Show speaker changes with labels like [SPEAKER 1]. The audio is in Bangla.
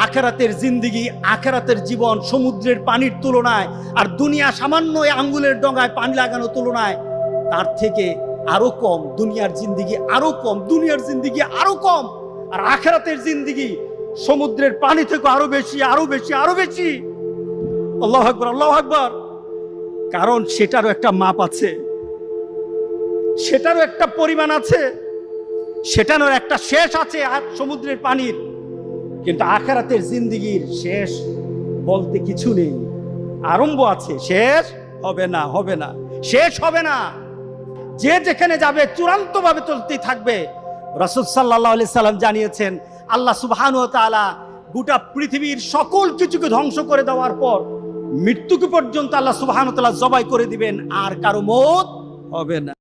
[SPEAKER 1] আখিরাতের জিন্দেগি, আখিরাতের জীবন সমুদ্রের পানির তুলনায়, আর দুনিয়া সামান্য আঙ্গুলের ডগায় পানি লাগানোর তুলনায় তার থেকে আরো কম। দুনিয়ার জিন্দেগি আরো কম, দুনিয়ার জিন্দেগি আরো কম, আর আখিরাতের জিন্দেগি সমুদ্রের পানি থেকে আরো বেশি, আরো বেশি, আরো বেশি। আল্লাহু আকবার, আল্লাহু আকবার। কারণ সেটারও একটা মাপ আছে, সেটারও একটা পরিমাণ আছে, সেটারও একটা শেষ আছে সমুদ্রের পানির। কিন্তু আখিরাতের জিন্দেগির শেষ বলতে কিছু নেই, আরম্ভ আছে, শেষ হবে না, হবে না, শেষ হবে না। যে যেখানে যাবে চূড়ান্তভাবে চলতেই থাকবে। রাসূল সাল্লাল্লাহু আলাইহি সাল্লাম জানিয়েছেন, আল্লাহ সুবহানাহু ওয়া তাআলা গোটা পৃথিবীর সকল কিছুকে ধ্বংস করে দেওয়ার পর মৃত্যুকে পর্যন্ত আল্লাহ সুবহানাহু ওয়া তাআলা জবাই করে দিবেন, আর কারো মওত হবে না।